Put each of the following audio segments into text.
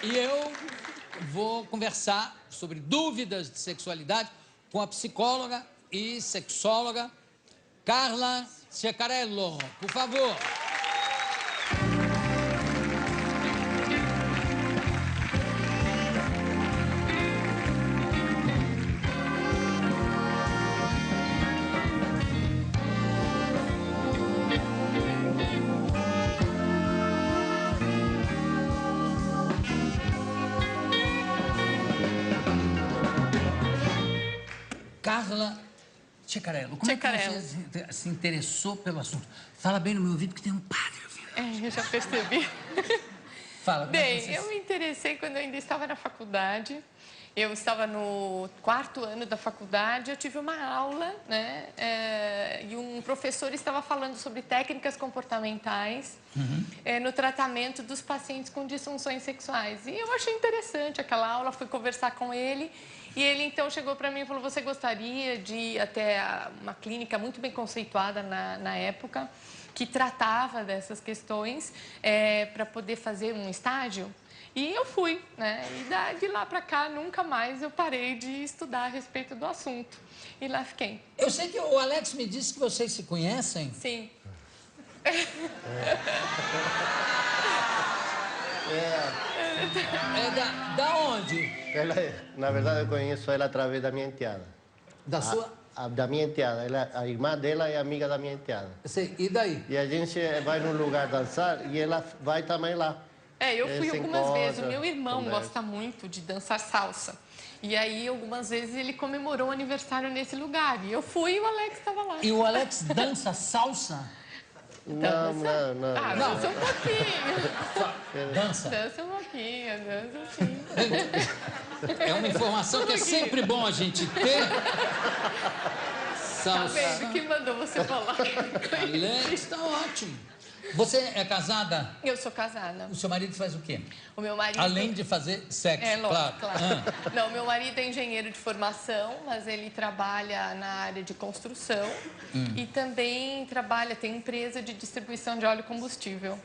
E eu vou conversar sobre dúvidas de sexualidade com a psicóloga e sexóloga Carla Ceccarello. Por favor. Carla Ceccarello, como é que você se interessou pelo assunto? Fala bem no meu ouvido que tem um padre ouvindo. Eu já percebi. Fala, Bem, eu me interessei quando eu ainda estava na faculdade. Eu estava no 4º ano da faculdade, eu tive uma aula, né? E um professor estava falando sobre técnicas comportamentais no tratamento dos pacientes com disfunções sexuais. E eu achei interessante aquela aula, fui conversar com ele. E ele, então, chegou para mim e falou, você gostaria de ir até uma clínica muito bem conceituada na época, que tratava dessas questões, para poder fazer um estágio? E eu fui, né? E de lá para cá, nunca mais eu parei de estudar a respeito do assunto. E lá fiquei. Eu sei que o Alex me disse que vocês se conhecem. Sim. Da onde? Ela, na verdade, eu conheço ela através da minha enteada. Da sua... Da minha enteada. Ela, a irmã dela é amiga da minha enteada. Sei, e daí? E a gente vai num lugar dançar e ela vai também lá. Eu fui algumas vezes. O meu irmão conversa. gosta muito de dançar salsa. E aí, algumas vezes, ele comemorou o aniversário nesse lugar. E eu fui e o Alex estava lá. E o Alex dança salsa? Não. Dança um pouquinho. Dança? Dança um pouquinho, dança sim. É uma informação que é sempre bom a gente ter. Tá Salsa. vendo? Quem mandou você falar? Alex, tá ótimo. Você é casada? Eu sou casada. O seu marido faz o quê? O meu marido... Além de fazer sexo, lógico, claro. Não, meu marido é engenheiro de formação, mas ele trabalha na área de construção e também tem empresa de distribuição de óleo combustível.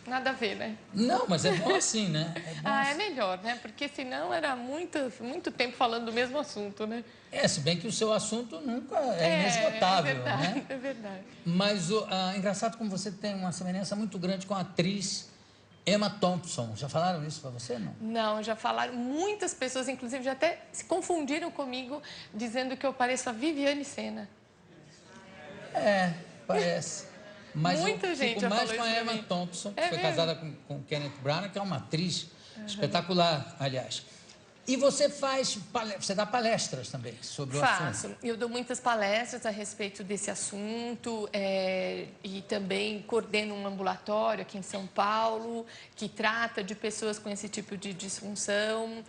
Nada a ver, né? Não, mas é bom assim, né? É melhor, né? Porque senão era muito tempo falando do mesmo assunto, né? Se bem que o seu assunto nunca é inesgotável, é verdade, né? É verdade. Mas engraçado como você tem uma semelhança muito grande com a atriz Emma Thompson. Já falaram isso pra você, não? Não, já falaram. Muitas pessoas, inclusive, já até se confundiram comigo, dizendo que eu pareço a Viviane Senna. Parece. Mas Muita eu gente fico já mais falou com a isso pra Emma mim. Thompson, que foi mesmo? casada com Kenneth Branagh, que é uma atriz espetacular, aliás. E você você dá palestras também sobre o assunto? Faço. Eu dou muitas palestras a respeito desse assunto e também coordeno um ambulatório aqui em São Paulo que trata de pessoas com esse tipo de disfunção,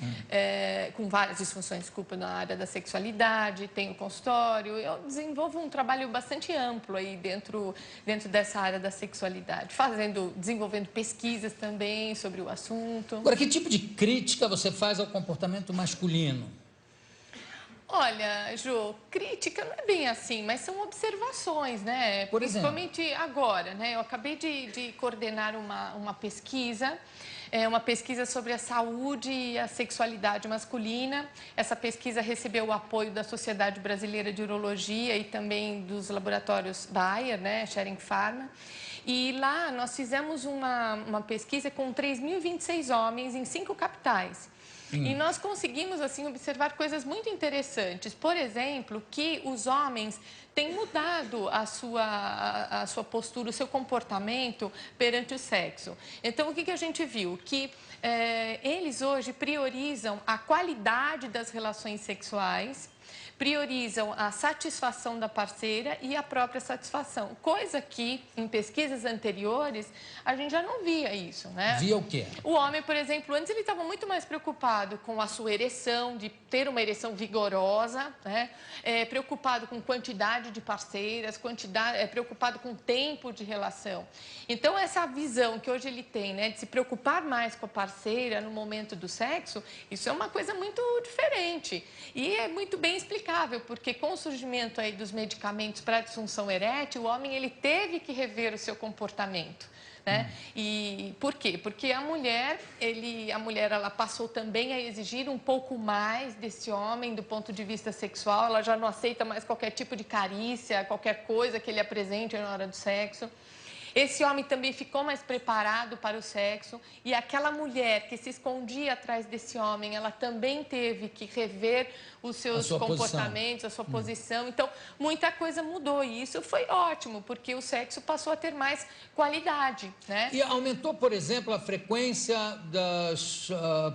com várias disfunções, desculpa, na área da sexualidade, tenho consultório. Eu desenvolvo um trabalho bastante amplo aí dentro dessa área da sexualidade, desenvolvendo pesquisas também sobre o assunto. Agora, que tipo de crítica você faz ao comportamento masculino? Olha, Jô, crítica não é bem assim, mas são observações, né? Por exemplo? Principalmente agora, né? Eu acabei de coordenar uma pesquisa, uma pesquisa sobre a saúde e a sexualidade masculina. Essa pesquisa recebeu o apoio da Sociedade Brasileira de Urologia e também dos laboratórios Bayer, né? Schering Pharma. E lá nós fizemos uma pesquisa com 3.026 homens em 5 capitais. E nós conseguimos, assim, observar coisas muito interessantes. Por exemplo, que os homens têm mudado a sua postura, o seu comportamento perante o sexo. Então, o que a gente viu? Que eles hoje priorizam a qualidade das relações sexuais, priorizam a satisfação da parceira e a própria satisfação. Coisa que, em pesquisas anteriores, a gente já não via isso, né? Via o quê? O homem, por exemplo, antes ele estava muito mais preocupado com a sua ereção, de ter uma ereção vigorosa, né? Preocupado com quantidade de parceiras, preocupado com tempo de relação. Então, essa visão que hoje ele tem, né, de se preocupar mais com a parceira no momento do sexo, isso é uma coisa muito diferente. E é muito bem explicável, porque com o surgimento aí dos medicamentos para disfunção erétil, o homem ele teve que rever o seu comportamento. né? E por quê? Porque a mulher ela passou também a exigir um pouco mais desse homem do ponto de vista sexual, ela já não aceita mais qualquer tipo de carícia, qualquer coisa que ele apresente na hora do sexo. Esse homem também ficou mais preparado para o sexo e aquela mulher que se escondia atrás desse homem, ela também teve que rever os seus comportamentos, a sua posição. Então, muita coisa mudou e isso foi ótimo, porque o sexo passou a ter mais qualidade, né? E aumentou, por exemplo, a frequência das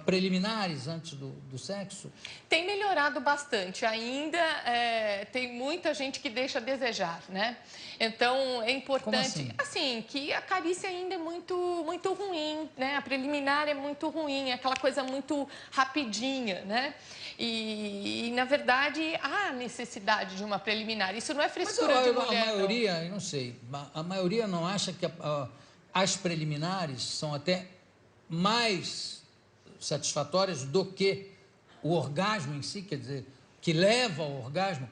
preliminares antes do sexo? Tem melhorado bastante. Ainda tem muita gente que deixa a desejar, né? Então, é importante... Como assim, que a carícia ainda é muito ruim, né? A preliminar é muito ruim, é aquela coisa muito rapidinha, né? E, na verdade, há necessidade de uma preliminar. Isso não é frescura de mulher, a maioria, eu não sei, a maioria não acha que as preliminares são até mais satisfatórias do que o orgasmo em si, quer dizer, que leva ao orgasmo.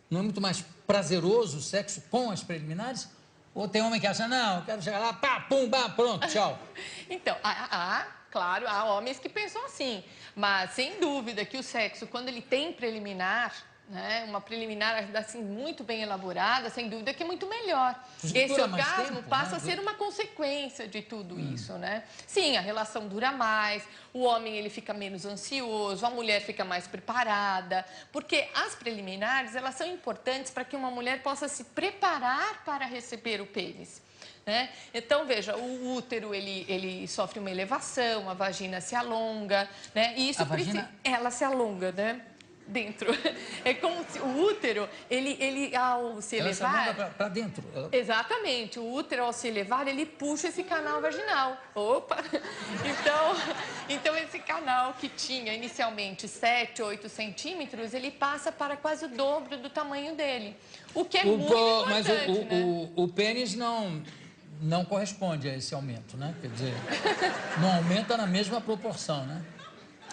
Não é muito mais prazeroso o sexo com as preliminares? Ou tem homem que acha, não, eu quero chegar lá, pá, pum, pá, pronto, tchau. Então, claro, há homens que pensam assim, mas sem dúvida que o sexo, quando ele tem preliminar, né, uma preliminar assim muito bem elaborada, sem dúvida que é muito melhor. Esse orgasmo passa a ser uma consequência de tudo isso, né? Sim, a relação dura mais, o homem ele fica menos ansioso, a mulher fica mais preparada, porque as preliminares, elas são importantes para que uma mulher possa se preparar para receber o pênis. Né? Então, veja, o útero, ele sofre uma elevação, a vagina se alonga, né? E isso ela se alonga, né? Dentro. É como se o útero, ele ao se elevar... para dentro. Exatamente. O útero, ao se elevar, ele puxa esse canal vaginal. Opa! Então esse canal que tinha inicialmente 7, 8 centímetros, ele passa para quase o dobro do tamanho dele. O que é muito importante, mas o pênis não corresponde a esse aumento, né? Quer dizer, não aumenta na mesma proporção, né?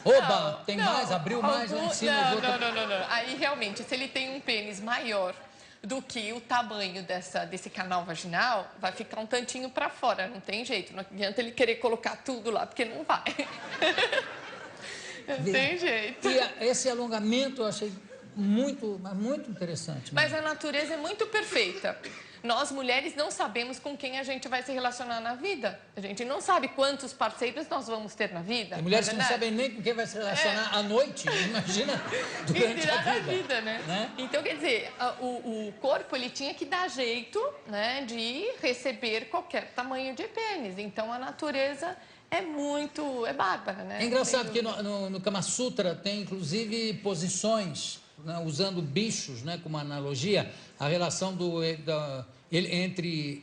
Oba, tem mais, abriu mais lá em cima. Não. Aí, realmente, se ele tem um pênis maior do que o tamanho desse canal vaginal, vai ficar um tantinho para fora, não tem jeito. Não adianta ele querer colocar tudo lá, porque não vai. Não tem jeito. E esse alongamento eu achei muito interessante. Mas a natureza é muito perfeita. Nós, mulheres, não sabemos com quem a gente vai se relacionar na vida. A gente não sabe quantos parceiros nós vamos ter na vida. Tem mulheres que não sabem nem com quem vai se relacionar à noite, imagina, durante a vida. Né? Então, quer dizer, o corpo, ele tinha que dar jeito, né, de receber qualquer tamanho de pênis. Então, a natureza é bárbara, né? É engraçado que no Kama Sutra tem, inclusive, posições, né, usando bichos, né, como analogia, a relação entre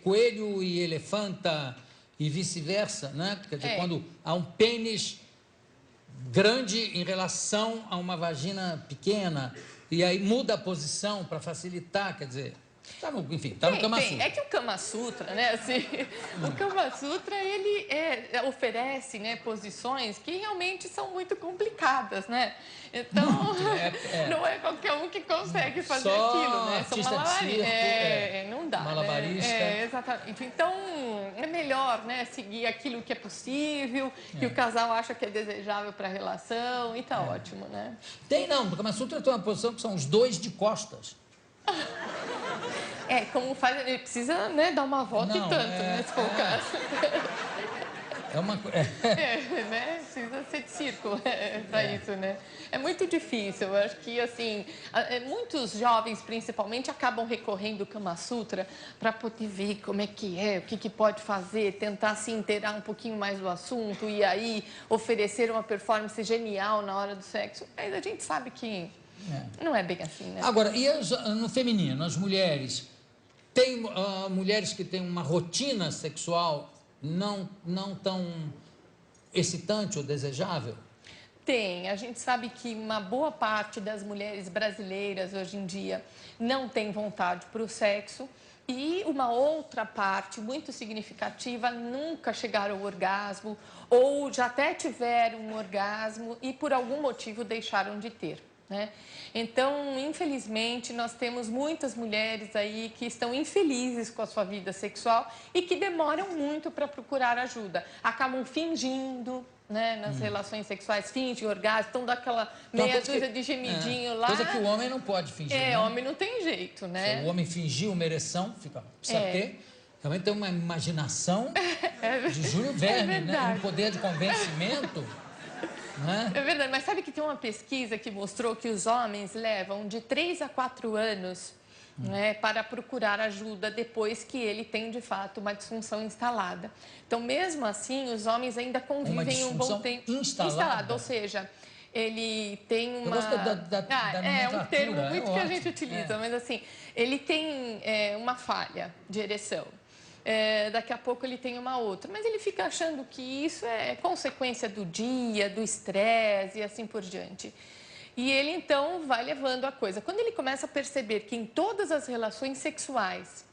coelho e elefanta e vice-versa, né? Quer dizer, quando há um pênis grande em relação a uma vagina pequena, e aí muda a posição para facilitar, quer dizer... Tá no Kama Sutra. É que o Kama Sutra, né, assim, o Kama Sutra, ele oferece, né, posições que realmente são muito complicadas, né? Então, não é qualquer um que consegue fazer aquilo, né? São malabaristas. Não dá, malabarista. Né? Exatamente. Então, é melhor, né, seguir aquilo que é possível, que o casal acha que é desejável para a relação, e tá ótimo, né? No Kama Sutra tem uma posição que são os dois de costas. Como faz, ele precisa, né, dar uma volta né, se for o caso. Né, precisa ser de círculo para isso, né? É muito difícil, eu acho que, assim, muitos jovens, principalmente, acabam recorrendo ao Kama Sutra para poder ver como é, o que pode fazer, tentar se inteirar um pouquinho mais do assunto e aí oferecer uma performance genial na hora do sexo. Mas a gente sabe que não é bem assim, né? Agora, e no feminino, as mulheres? Tem mulheres que têm uma rotina sexual não tão excitante ou desejável? Tem. A gente sabe que uma boa parte das mulheres brasileiras hoje em dia não tem vontade para o sexo e uma outra parte muito significativa nunca chegaram ao orgasmo ou já até tiveram um orgasmo e por algum motivo deixaram de ter. né? Então, infelizmente, nós temos muitas mulheres aí que estão infelizes com a sua vida sexual e que demoram muito para procurar ajuda. Acabam fingindo, né, nas relações sexuais, fingem orgasmo, estão daquela meia dúzia de gemidinho lá. Coisa que o homem não pode fingir, né? Homem não tem jeito, né? Se o homem fingir uma ereção, precisa ter... Realmente tem uma imaginação de Júlio Verne, né? Um poder de convencimento. Né? É verdade, mas sabe que tem uma pesquisa que mostrou que os homens levam de 3 a 4 anos né, para procurar ajuda depois que ele tem, de fato, uma disfunção instalada. Então, mesmo assim, os homens ainda convivem um bom tempo... Instalada? Ou seja, ele tem uma... Eu gosto um termo muito que a gente ótimo. utiliza, mas assim, ele tem uma falha de ereção. Daqui a pouco ele tem uma outra, mas ele fica achando que isso é consequência do dia, do estresse e assim por diante. E ele então vai levando a coisa. Quando ele começa a perceber que em todas as relações sexuais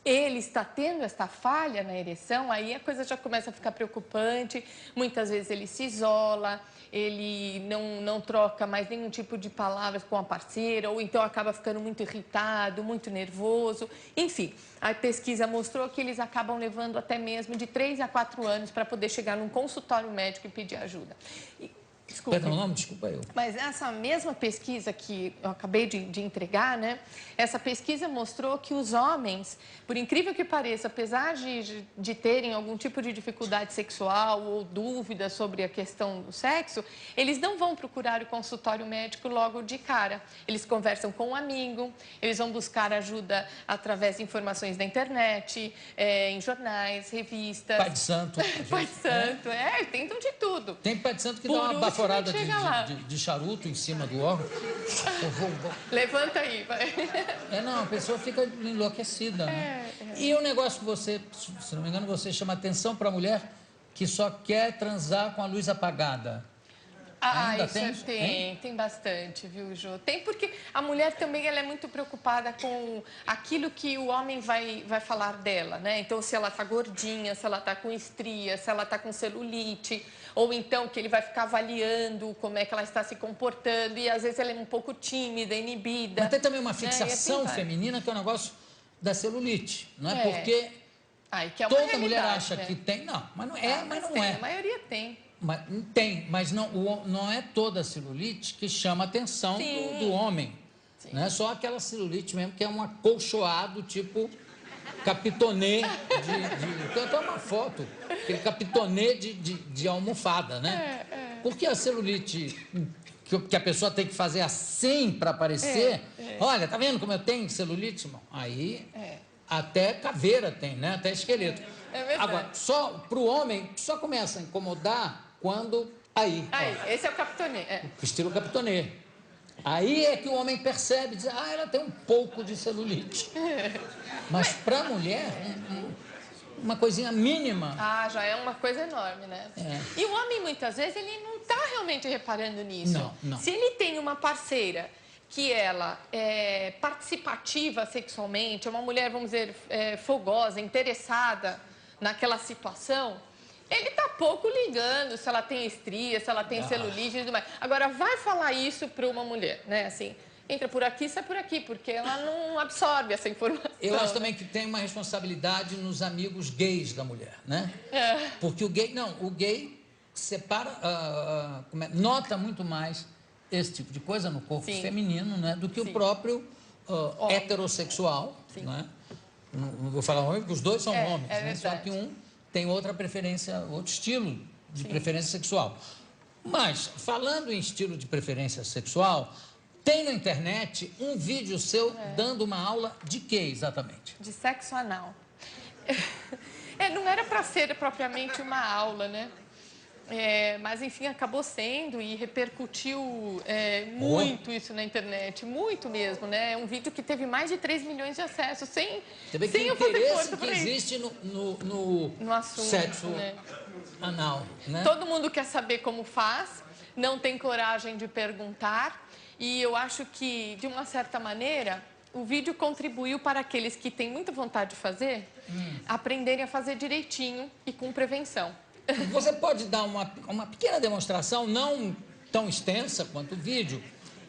ele está tendo esta falha na ereção, aí a coisa já começa a ficar preocupante, muitas vezes ele se isola, ele não troca mais nenhum tipo de palavras com a parceira, ou então acaba ficando muito irritado, muito nervoso. Enfim, a pesquisa mostrou que eles acabam levando até mesmo de 3 a 4 anos para poder chegar num consultório médico e pedir ajuda. Desculpa. Perdão, não, desculpa eu. Mas essa mesma pesquisa que eu acabei de entregar, né? Essa pesquisa mostrou que os homens, por incrível que pareça, apesar de terem algum tipo de dificuldade sexual ou dúvida sobre a questão do sexo, eles não vão procurar o consultório médico logo de cara. Eles conversam com um amigo, eles vão buscar ajuda através de informações da internet, em jornais, revistas. Pai de santo. Pai de santo, tentam de tudo. Tem pai de santo que dá uma baforada de charuto em cima do órgão. Levanta aí, vai. Não, a pessoa fica enlouquecida, né? E o negócio que você, se não me engano, você chama atenção para a mulher que só quer transar com a luz apagada. Tem bastante, viu, Jô? Tem porque a mulher também ela é muito preocupada com aquilo que o homem vai falar dela, né? Então, se ela tá gordinha, se ela tá com estria, se ela tá com celulite, ou então que ele vai ficar avaliando como é que ela está se comportando, e às vezes ela é um pouco tímida, inibida. Mas tem também uma fixação assim feminina que é o negócio da celulite, não é? Porque que é uma toda mulher acha né? que tem, não, mas não tem, é. A maioria tem. Mas não é toda a celulite que chama a atenção do homem. Não é só aquela celulite mesmo, que é um acolchoado, tipo capitonê Tem até uma foto, aquele capitonê de almofada, né? Porque a celulite que a pessoa tem que fazer assim para aparecer... Olha, tá vendo como eu tenho celulite, irmão? Aí até caveira tem, né? Até esqueleto. Agora, só para o homem, só começa a incomodar quando... Esse é o capitonê. Estilo capitonê. Aí é que o homem percebe, diz, ela tem um pouco de celulite. Mas para a mulher, uma coisinha mínima. Já é uma coisa enorme, né? E o homem, muitas vezes, ele não está realmente reparando nisso. Não. Se ele tem uma parceira que ela é participativa sexualmente, é uma mulher, vamos dizer, fogosa, interessada naquela situação, ele está pouco ligando se ela tem estria, se ela tem celulite e tudo mais. Agora, vai falar isso para uma mulher, né? Assim, entra por aqui, sai por aqui, porque ela não absorve essa informação. Eu acho também que tem uma responsabilidade nos amigos gays da mulher, né? Porque o gay separa, nota muito mais esse tipo de coisa no corpo feminino, né? Do que o próprio heterossexual, né? Não vou falar homem, porque os dois são homens, né? Só que um tem outra preferência, outro estilo de preferência sexual. Mas, falando em estilo de preferência sexual, tem na internet um vídeo seu dando uma aula de quê, exatamente? De sexo anal. Não era para ser propriamente uma aula, né? Mas, enfim, acabou sendo e repercutiu muito isso na internet, muito mesmo, né? É um vídeo que teve mais de 3 milhões de acessos, sem eu fazer força que existe no assunto, sexo né? anal, né? Todo mundo quer saber como faz, não tem coragem de perguntar, e eu acho que, de uma certa maneira, o vídeo contribuiu para aqueles que têm muita vontade de fazer, aprenderem a fazer direitinho e com prevenção. Você pode dar uma pequena demonstração, não tão extensa quanto o vídeo,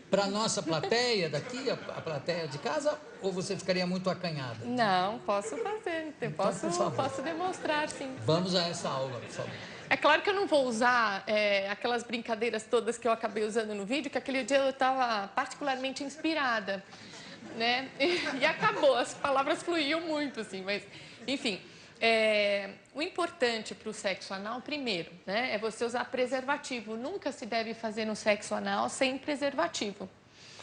para a nossa plateia daqui, a plateia de casa, ou você ficaria muito acanhada? Não, posso fazer, Então, por favor. posso demonstrar, sim. Vamos a essa aula, por favor. É claro que eu não vou usar aquelas brincadeiras todas que eu acabei usando no vídeo, que aquele dia eu estava particularmente inspirada, né? E acabou, as palavras fluíam muito, assim, mas, enfim. O importante para o sexo anal, primeiro, né, é você usar preservativo. Nunca se deve fazer no sexo anal sem preservativo.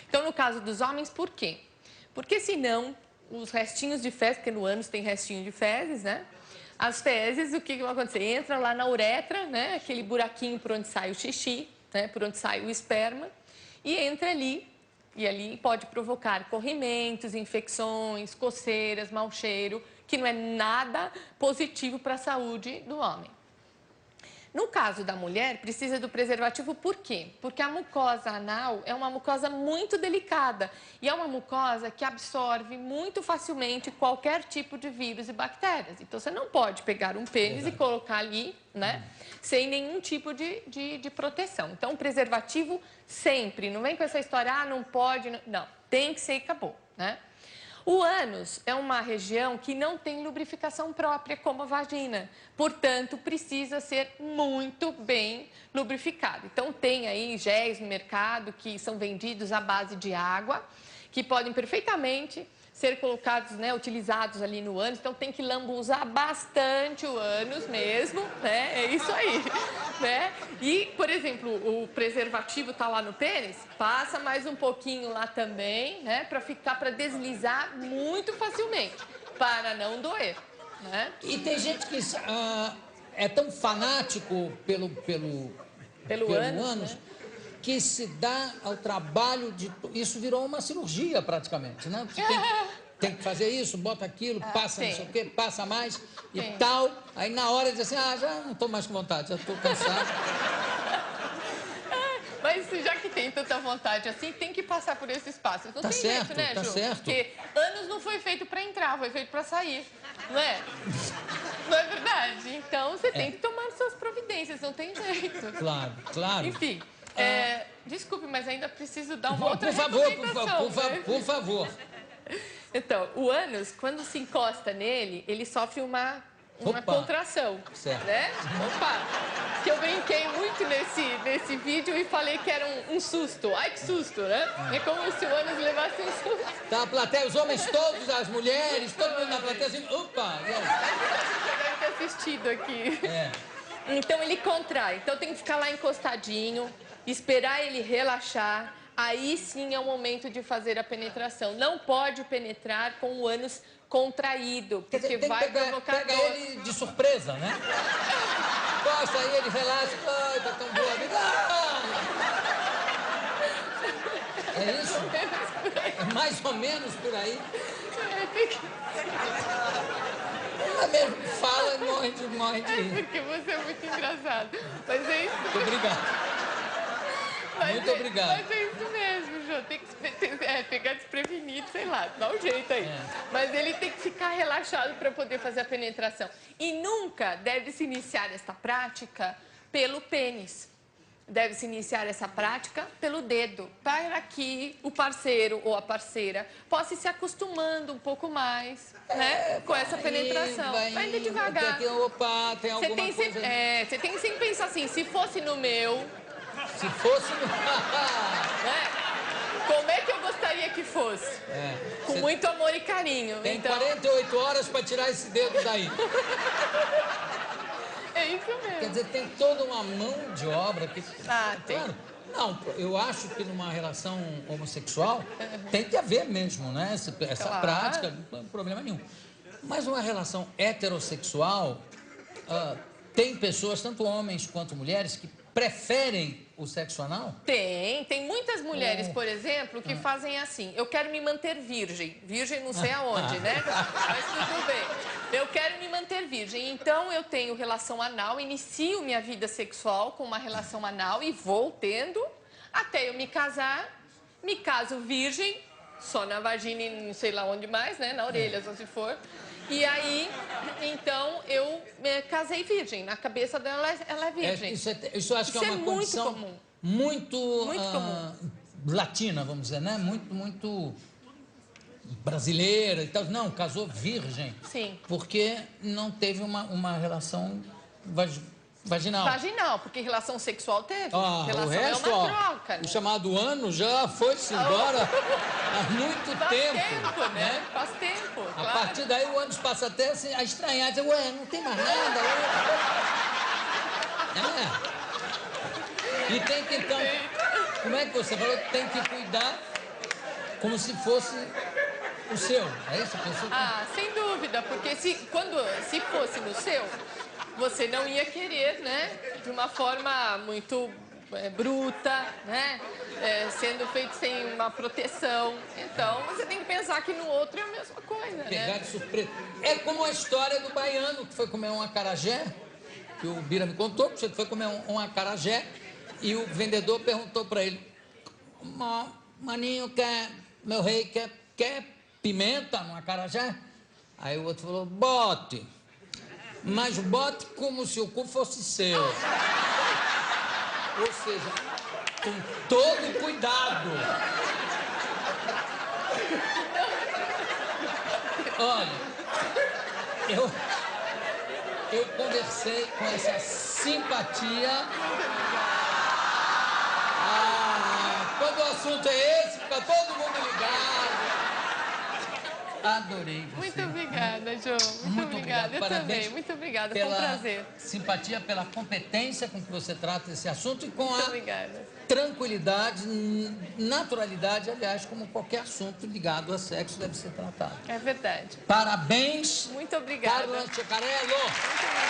Então, no caso dos homens, por quê? Porque senão, os restinhos de fezes, porque no ânus tem restinho de fezes, né? As fezes, o que vai acontecer? Entra lá na uretra, né, aquele buraquinho por onde sai o xixi, né, por onde sai o esperma, e entra ali. E ali pode provocar corrimentos, infecções, coceiras, mau cheiro, que não é nada positivo para a saúde do homem. No caso da mulher, precisa do preservativo por quê? Porque a mucosa anal é uma mucosa muito delicada e é uma mucosa que absorve muito facilmente qualquer tipo de vírus e bactérias. Então, você não pode pegar um pênis e colocar ali, né, sem nenhum tipo de proteção. Então, o preservativo sempre, não vem com essa história, ah, não pode, não, tem que ser e acabou, né? O ânus é uma região que não tem lubrificação própria como a vagina, portanto, precisa ser muito bem lubrificado. Então, tem aí géis no mercado que são vendidos à base de água, que podem perfeitamente ser colocados, né, utilizados ali no ânus. Então, tem que lambuzar bastante o ânus mesmo, né? É isso aí, né? E, por exemplo, o preservativo tá lá no pênis, passa mais um pouquinho lá também, né? Para deslizar muito facilmente, para não doer, né? E tem gente que é tão fanático pelo ânus, né? que se dá ao trabalho de... Isso virou uma cirurgia, praticamente, né? Você tem que fazer isso, bota aquilo, passa não sei o quê, passa mais e tal. Aí, na hora, diz assim, já não estou mais com vontade, já estou cansado. Mas já que tem tanta vontade assim, tem que passar por esses passos. Não Tá tem certo, jeito, né, tá Ju? certo. Porque ânus não foi feito para entrar, foi feito para sair, não é? Não é verdade? Então, você tem que tomar suas providências, não tem jeito. Claro, claro. Enfim, desculpe, mas ainda preciso dar uma outra Por favor, recomendação, né? por favor. Então, o ânus, quando se encosta nele, ele sofre uma contração, certo. né? Opa! Que eu brinquei muito nesse vídeo e falei que era um susto. Ai, que susto, né? É como se o ânus levasse um susto. Tá, a plateia, os homens todos, as mulheres, todo mundo na plateia assim, opa! Você deve ter assistido aqui. Então, ele contrai. Então, tem que ficar lá encostadinho, esperar ele relaxar. Aí sim é o momento de fazer a penetração. Não pode penetrar com o ânus contraído, porque Quer dizer, vai provocar pega dor. ele de surpresa, né? Costa aí, ele relaxa, ai, tá tão boa a vida. É isso? É mais ou menos por aí. Ela mesmo fala e morre de rir. Porque você é muito engraçado. Mas é isso. Muito obrigado. Muito obrigado. Mas é isso mesmo, Jô. Tem que pegar desprevenido, sei lá, dá um jeito aí. Mas ele tem que ficar relaxado para poder fazer a penetração. E nunca deve se iniciar esta prática pelo pênis. Deve-se iniciar essa prática pelo dedo, para que o parceiro ou a parceira possa ir se acostumando um pouco mais, né, com essa penetração. Vai indo devagar. Opa, tem alguma coisa... Você tem que sempre pensar assim, se fosse no meu... Se fosse no... né? Como é que eu gostaria que fosse? Com muito amor e carinho. Tem então... 48 horas para tirar esse dedo daí. É isso mesmo. Quer dizer, tem toda uma mão de obra que... Tem. Claro. Não, eu acho que numa relação homossexual tem que haver mesmo, né? Essa prática, não tem problema nenhum. Mas uma relação heterossexual, tem pessoas, tanto homens quanto mulheres, que preferem o sexo anal? Tem muitas mulheres, por exemplo, que fazem assim, eu quero me manter virgem, não sei aonde, né? Mas tudo bem, eu quero me manter virgem, então eu tenho relação anal, inicio minha vida sexual com uma relação anal e vou tendo até eu me casar, me caso virgem, só na vagina e não sei lá onde mais, né? Na orelha, só se for. E aí, então, eu me casei virgem. Na cabeça dela, ela é virgem. Isso eu acho que é uma condição comum. muito comum. latina, vamos dizer, né? Muito brasileira e tal. Não, casou virgem. Sim. Porque não teve uma relação vaginal. Vaginal, porque relação sexual teve. O Relação resto, é uma troca, né? o chamado ano já foi-se embora há muito Faz tempo. tempo, né? Faz tempo, A claro. partir daí o ânus passa até assim, a estranhar, dizer, ué, não tem mais nada. E tem que então, como é que você falou? Tem que cuidar como se fosse o seu. É isso? Sem dúvida, porque se fosse no seu, você não ia querer, né? De uma forma muito bruta, né? Sendo feito sem uma proteção. Então, você tem que pensar que no outro é a mesma coisa, Pegar né? de surpresa. É como a história do baiano que foi comer um acarajé, que o Bira me contou, que foi comer um acarajé e o vendedor perguntou para ele, maninho, meu rei, quer pimenta no acarajé? Aí o outro falou, bote, mas bote como se o cu fosse seu. Ou seja, com todo cuidado. Olha, eu conversei com essa simpatia. Quando o assunto é esse, fica todo mundo ligado. Adorei você. Muito obrigada, João. Muito obrigada. Eu Parabéns também. Muito obrigada. Foi um pela prazer. simpatia, pela competência com que você trata esse assunto e com Muito a obrigada. tranquilidade, naturalidade, aliás, como qualquer assunto ligado a sexo deve ser tratado. É verdade. Parabéns, Muito obrigada. Carla Ceccarello. Muito obrigada.